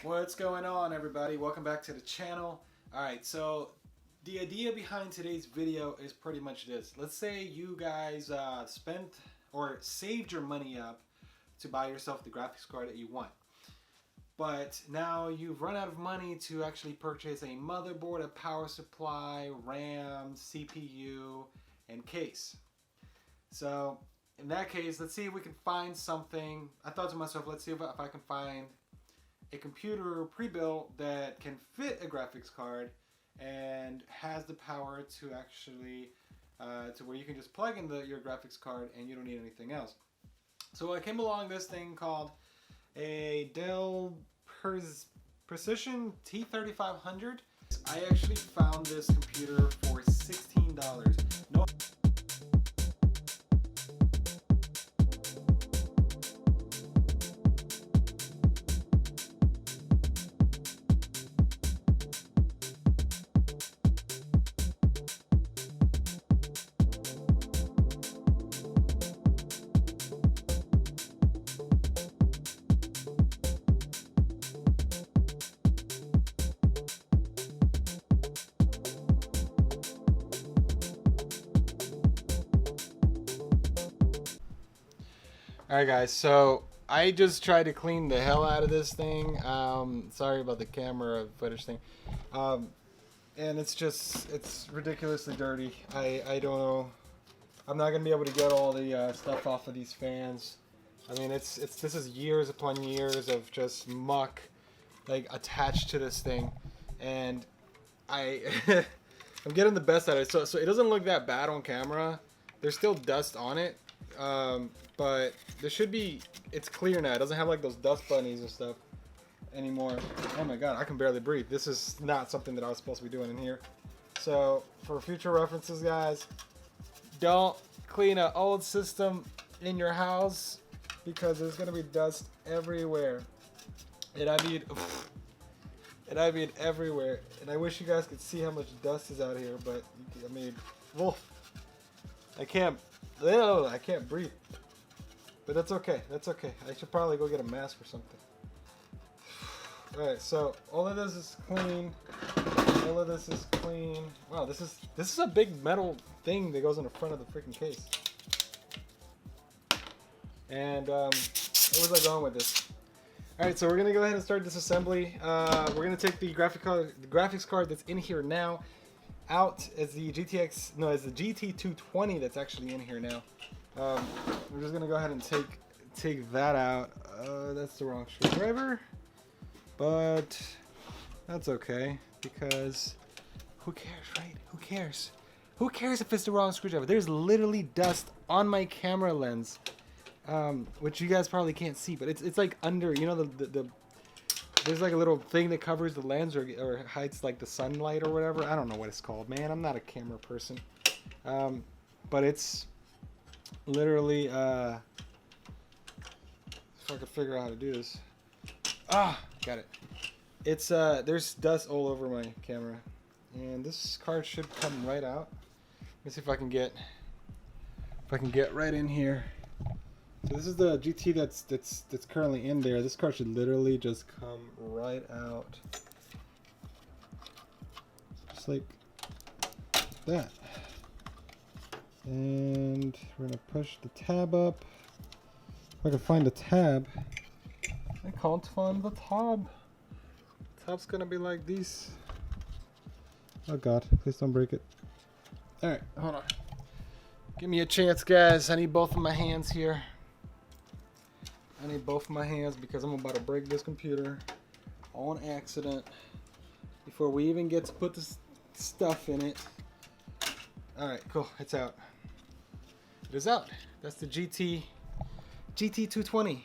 What's going on, everybody? Welcome back to the channel. Alright, so the idea behind today's video is pretty much this. Let's say you guys spent or saved your money up to buy yourself the graphics card that you want. But now you've run out of money to actually purchase a motherboard, a power supply, RAM, CPU, and case. So in that case, let's see if we can find something. I thought to myself, let's see if I can find a computer pre-built that can fit a graphics card and has the power to actually to where you can just plug in your graphics card and you don't need anything else. So I came along this thing called a Dell Precision T3500. I actually found this computer for $16. No. Alright guys, so I just tried to clean the hell out of this thing. Sorry about the camera footage thing. And it's ridiculously dirty. I don't know. I'm not going to be able to get all the stuff off of these fans. I mean, this is years upon years of just muck like attached to this thing. And I'm getting the best out of it. So it doesn't look that bad on camera. There's still dust on it. But there should be, it's clear now. It doesn't have like those dust bunnies and stuff anymore. Oh my god, I can barely breathe. This is not something that I was supposed to be doing in here. So for future references, guys, don't clean an old system in your house because there's gonna be dust everywhere. And I mean everywhere. And I wish you guys could see how much dust is out here, but I mean, I can't breathe. But that's okay. That's okay. I should probably go get a mask or something. Alright, so all of this is clean. All of this is clean. Wow, this is a big metal thing that goes in the front of the freaking case. And where was I going with this? Alright, so we're gonna go ahead and start disassembly. We're gonna take the graphics card that's in here now out as the GT220 that's actually in here now. We're just gonna go ahead and take that out. That's the wrong screwdriver, but that's okay because who cares, right? Who cares? Who cares if it's the wrong screwdriver? There's literally dust on my camera lens, which you guys probably can't see, but it's like under, you know, there's like a little thing that covers the lens or hides like the sunlight or whatever. I don't know what it's called, man. I'm not a camera person, but it's literally, if I could figure out how to do this. Got it. It's there's dust all over my camera, and this card should come right out. Let me see if I can get right in here. So this is the GT that's currently in there. This card should literally just come right out, just like that. And we're gonna push the tab up. If I can find the tab. I can't find the tab. The tab's gonna be like this. Oh god, please don't break it. Alright, hold on. Give me a chance, guys. I need both of my hands here. I need both of my hands because I'm about to break this computer on accident before we even get to put this stuff in it. Alright, cool. It's out. It is out. That's the GT220.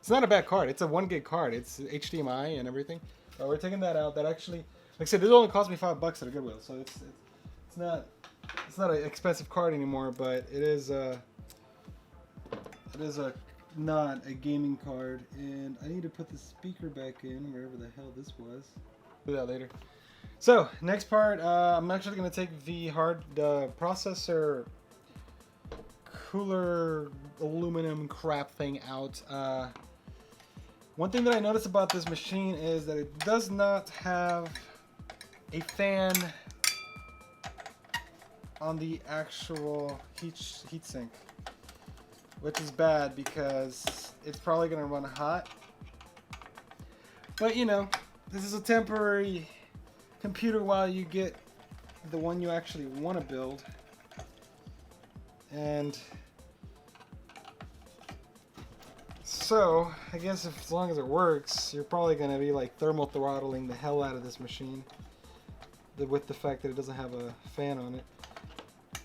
It's not a bad card. It's a 1 gig card. It's HDMI and everything. We're taking that out. That actually, like I said, this only cost me $5 at a Goodwill, so it's not an expensive card anymore. But it is not a gaming card, and I need to put the speaker back in wherever the hell this was. Do that later. So next part, I'm actually going to take the processor cooler aluminum crap thing out. One thing that I noticed about this machine is that it does not have a fan on the actual heatsink, which is bad because it's probably going to run hot. But you know, this is a temporary computer while you get the one you actually want to build. And so I guess if, as long as it works, you're probably going to be like thermal throttling the hell out of this machine with the fact that it doesn't have a fan on it.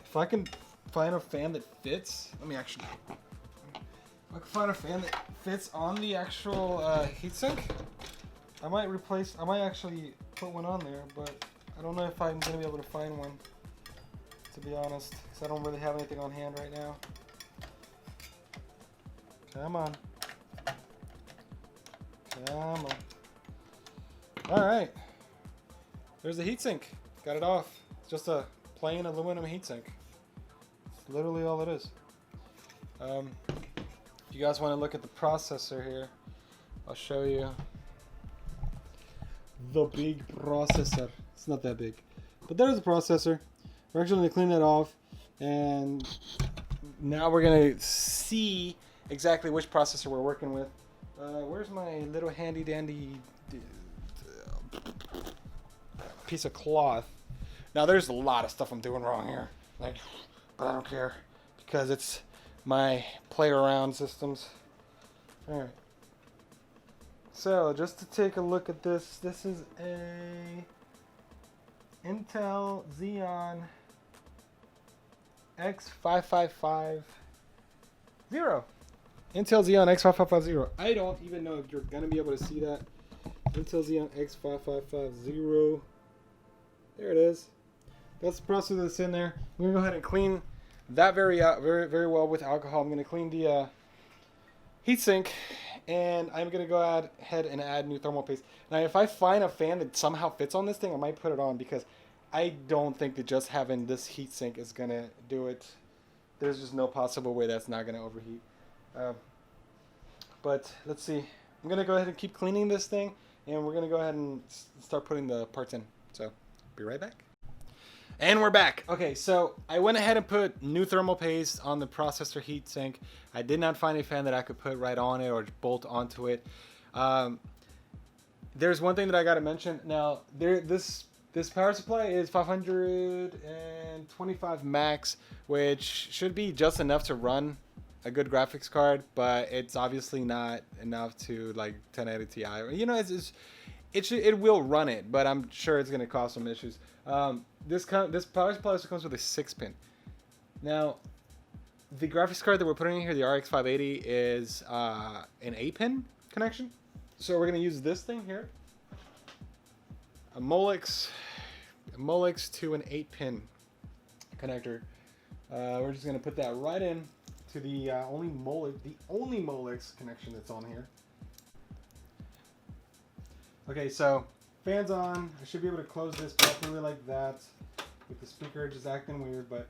If I can find a fan that fits, let me actually, if I can find a fan that fits on the actual heatsink, I might actually put one on there, but I don't know if I'm going to be able to find one, to be honest, because I don't really have anything on hand right now. Come on. Come on. Alright. There's the heatsink. Got it off. It's just a plain aluminum heatsink. It's literally all it is. If you guys want to look at the processor here, I'll show you. The big processor. It's not that big. But there's the processor. We're actually going to clean that off. And now we're going to see exactly which processor we're working with. Where's my little handy dandy piece of cloth? Now there's a lot of stuff I'm doing wrong here, like, but I don't care because it's my play around systems. All right. So just to take a look at this, this is a Intel Xeon X5550. Intel Xeon X5550. I don't even know if you're going to be able to see that. Intel Xeon X5550. There it is. That's the processor that's in there. I'm going to go ahead and clean that very well with alcohol. I'm going to clean the heatsink, and I'm going to go ahead and add new thermal paste. Now, if I find a fan that somehow fits on this thing, I might put it on because I don't think that just having this heatsink is going to do it. There's just no possible way that's not going to overheat. But let's see. I'm going to go ahead and keep cleaning this thing, and we're going to go ahead and start putting the parts in. So, be right back. And we're back. Okay, so I went ahead and put new thermal paste on the processor heatsink. I did not find a fan that I could put right on it or bolt onto it. There's one thing that I got to mention. Now, this power supply is 525 max, which should be just enough to run a good graphics card, but it's obviously not enough to like 1080 Ti. You know, it will run it, but I'm sure it's going to cause some issues. This power supply also comes with a 6-pin. Now, the graphics card that we're putting in here, the RX 580, is an 8-pin connection. So we're going to use this thing here, a Molex to an 8-pin connector. We're just going to put that right in to the only Molex connection that's on here. Okay, so fan's on. I should be able to close this properly like that. With the speaker just acting weird, but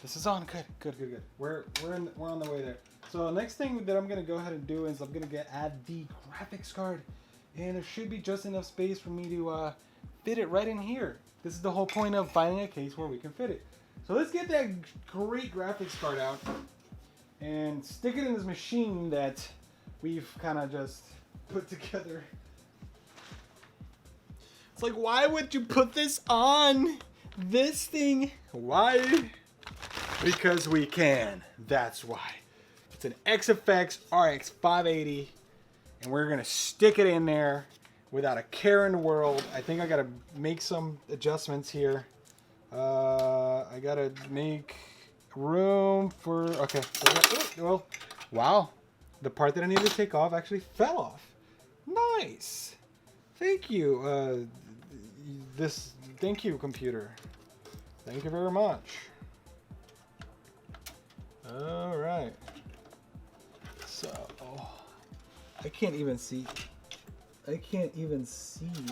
this is on. Good. We're on the way there. So the next thing that I'm gonna go ahead and do is I'm gonna add the graphics card, and there should be just enough space for me to fit it right in here. This is the whole point of finding a case where we can fit it. So let's get that great graphics card out and stick it in this machine that we've kind of just put together. It's like, why would you put this on this thing? Why? Because we can. That's why. It's an XFX RX 580, and we're gonna stick it in there without a care in the world. I think I gotta make some adjustments here. I gotta make room for, okay. Well, wow. The part that I needed to take off actually fell off. Nice. Thank you. Thank you, computer. Thank you very much. All right. So, I can't even see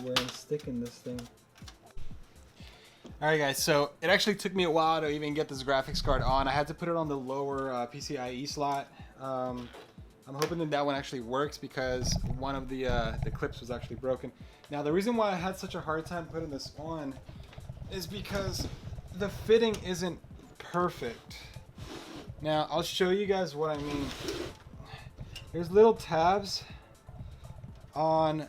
where I'm sticking this thing. All right, guys. So it actually took me a while to even get this graphics card on. I had to put it on the lower PCIe slot. I'm hoping that that one actually works because one of the clips was actually broken. Now the reason why I had such a hard time putting this on is because the fitting isn't perfect. Now I'll show you guys what I mean. There's little tabs on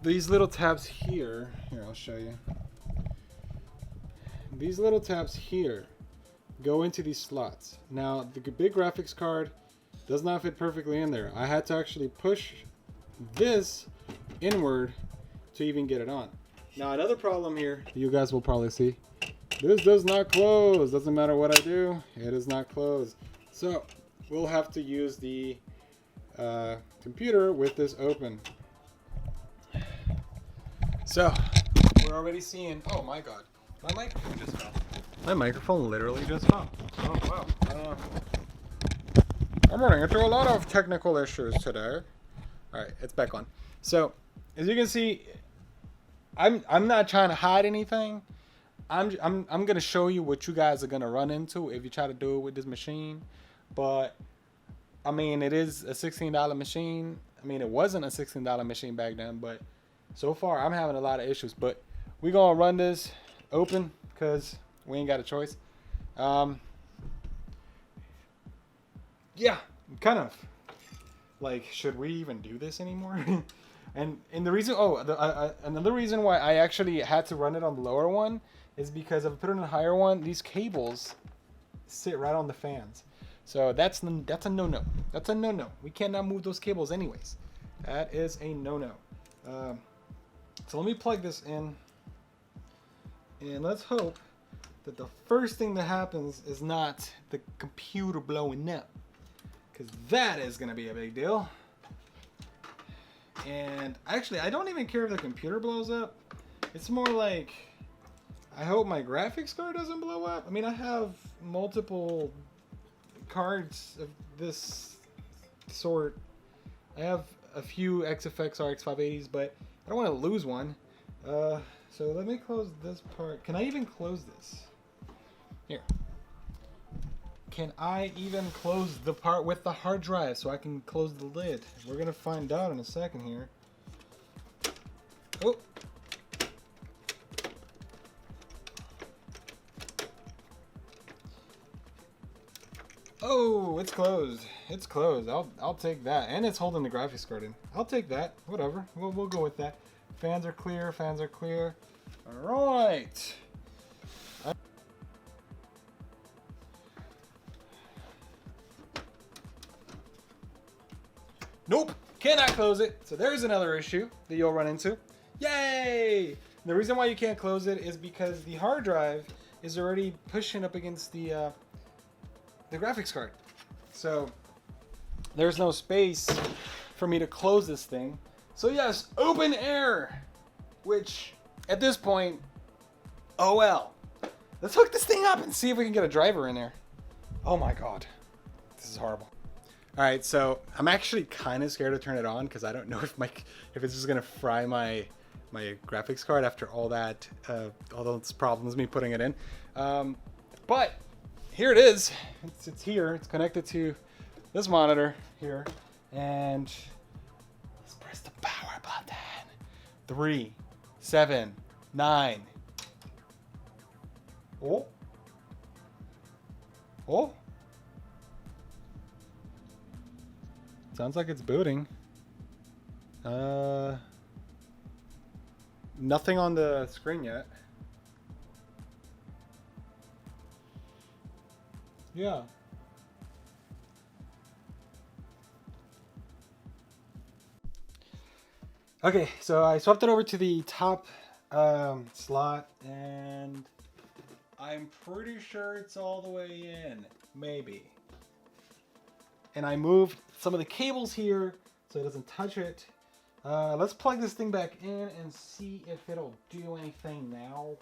these little tabs here. Here, I'll show you. These little tabs here go into these slots. Now the big graphics card does not fit perfectly in there. I had to actually push this inward to even get it on. Now another problem here, you guys will probably see, this does not close. Doesn't matter what I do, it is not closed. So we'll have to use the computer with this open. So we're already seeing, oh my god, my microphone just fell. My microphone literally just fell. Oh wow. I'm running into a lot of technical issues today. Alright, it's back on. So as you can see, I'm not trying to hide anything. I'm gonna show you what you guys are gonna run into if you try to do it with this machine. But I mean, it is a $16 machine. I mean, it wasn't a $16 machine back then, but so far I'm having a lot of issues. But we're gonna run this open because we ain't got a choice. Yeah, kind of like, should we even do this anymore? and the reason, another reason why I actually had to run it on the lower one is because if I put it on the higher one, these cables sit right on the fans. So that's a no-no. That's a no-no. We cannot move those cables anyways. That is a no-no. So let me plug this in, and let's hope that the first thing that happens is not the computer blowing up, because that is going to be a big deal. And actually, I don't even care if the computer blows up. It's more like, I hope my graphics card doesn't blow up. I mean, I have multiple cards of this sort. I have a few XFX RX 580s, but I don't want to lose one. So let me close this part. Can I even close this? Here. Can I even close the part with the hard drive so I can close the lid? We're going to find out in a second here. Oh. Oh, it's closed. It's closed. I'll take that. And it's holding the graphics card in. I'll take that. Whatever. We'll go with that. Fans are clear. Fans are clear. All right. Nope, cannot close it. So there's another issue that you'll run into. Yay! The reason why you can't close it is because the hard drive is already pushing up against the graphics card. So there's no space for me to close this thing. So yes, open air, which at this point, oh well. Let's hook this thing up and see if we can get a driver in there. Oh my god, this is horrible. All right, so I'm actually kind of scared to turn it on because I don't know if it's just gonna fry my graphics card after all that, all those problems me putting it in. But here it is. It's here. It's connected to this monitor here, and let's press the power button. 3, 7, 9. Oh. Oh. Sounds like it's booting. Nothing on the screen yet. Yeah. Okay, so I swapped it over to the top slot, and I'm pretty sure it's all the way in. Maybe. And I moved some of the cables here so it doesn't touch it. Let's plug this thing back in and see if it'll do anything now.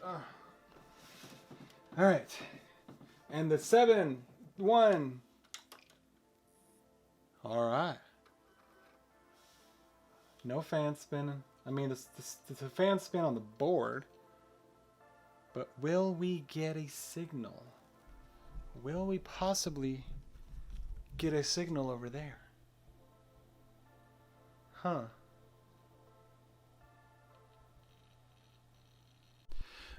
All right, and the 7, 1. All right. No fan spinning. I mean, the fan spin on the board. But will we get a signal? Will we possibly get a signal over there? Huh.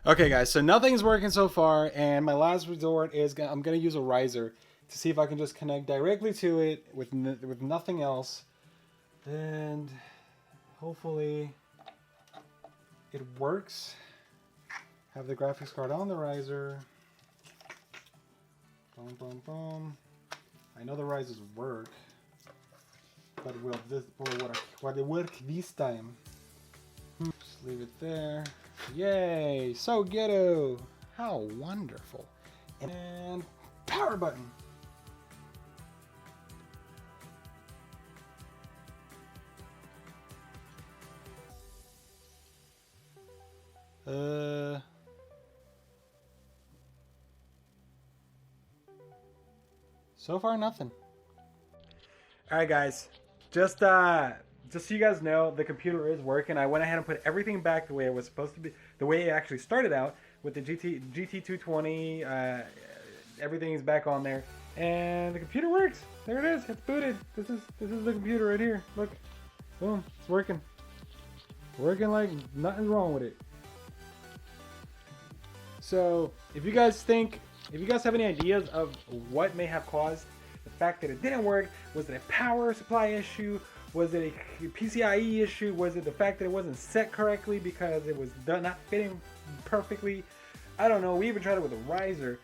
Okay guys, so nothing's working so far, and my last resort is I'm gonna use a riser to see if I can just connect directly to it with nothing else, and hopefully it works. Have the graphics card on the riser. Boom, boom, boom. I know the risers work, but will it work this time? Just leave it there. Yay! So ghetto! How wonderful! And power button. So far nothing. All right, guys. Just so you guys know, the computer is working. I went ahead and put everything back the way it was supposed to be, the way it actually started out with the GT220. Everything is back on there, and the computer works. There it is. It's booted. This is the computer right here. Look, boom, it's working. Working like nothing's wrong with it. So if you guys have any ideas of what may have caused the fact that it didn't work, was it a power supply issue? Was it a PCIe issue? Was it the fact that it wasn't set correctly because it was not fitting perfectly? I don't know. We even tried it with a riser.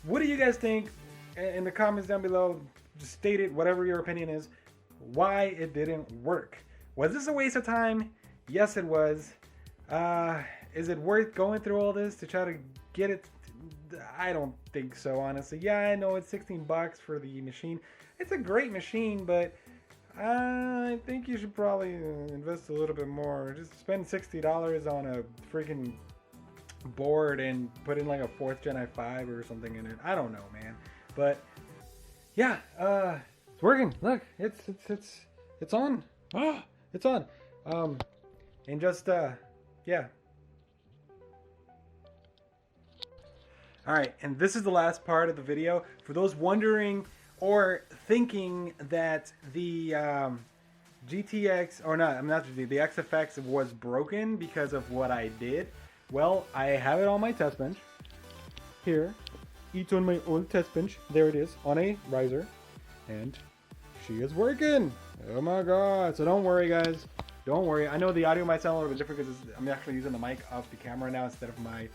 What do you guys think? In the comments down below, just state it, whatever your opinion is, why it didn't work. Was this a waste of time? Yes, it was. Is it worth going through all this to try to get it? I don't think so, honestly. Yeah, I know it's 16 bucks for the machine. It's a great machine, but I think you should probably invest a little bit more. Just spend $60 on a freaking board and put in like a 4th Gen i5 or something in it. I don't know, man. But yeah, it's working. Look, it's on. Ah, it's on. And just yeah. All right, and this is the last part of the video. For those wondering or thinking that the GTX, or not, I'm not the XFX was broken because of what I did. Well, I have it on my test bench. Here, it's on my old test bench. There it is, on a riser. And she is working. Oh my God. So don't worry, guys. Don't worry. I know the audio might sound a little bit different because I'm actually using the mic off the camera now instead of my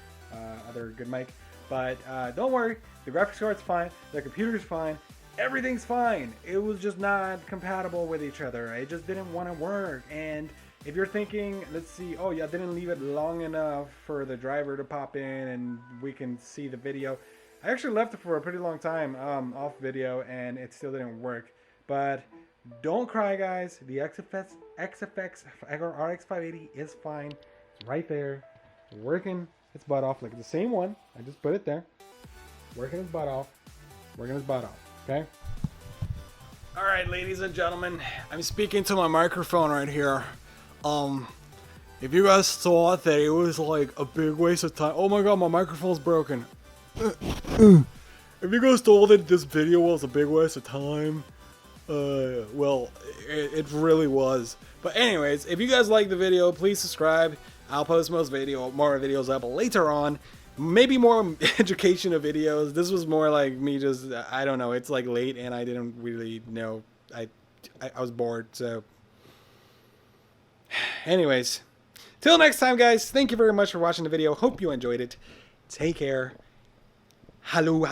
other good mic. But don't worry, the graphics card's fine, the computer's fine, everything's fine. It was just not compatible with each other. It just didn't want to work. And if you're thinking, let's see, oh yeah, I didn't leave it long enough for the driver to pop in and we can see the video. I actually left it for a pretty long time off video and it still didn't work. But don't cry, guys. The XFX RX 580 is fine. It's right there, working its butt off, like the same one. I just put it there. Working its butt off. Working its butt off. Okay? Alright, ladies and gentlemen. I'm speaking to my microphone right here. If you guys thought that it was like a big waste of time. Oh my God, my microphone's broken. If you guys thought that this video was a big waste of time, well, it really was. But anyways, if you guys like the video, please subscribe. I'll post more videos up later on. Maybe more educational videos. This was more like me just, I don't know. It's like late and I didn't really know. I was bored, so. Anyways, till next time, guys. Thank you very much for watching the video. Hope you enjoyed it. Take care. Hello.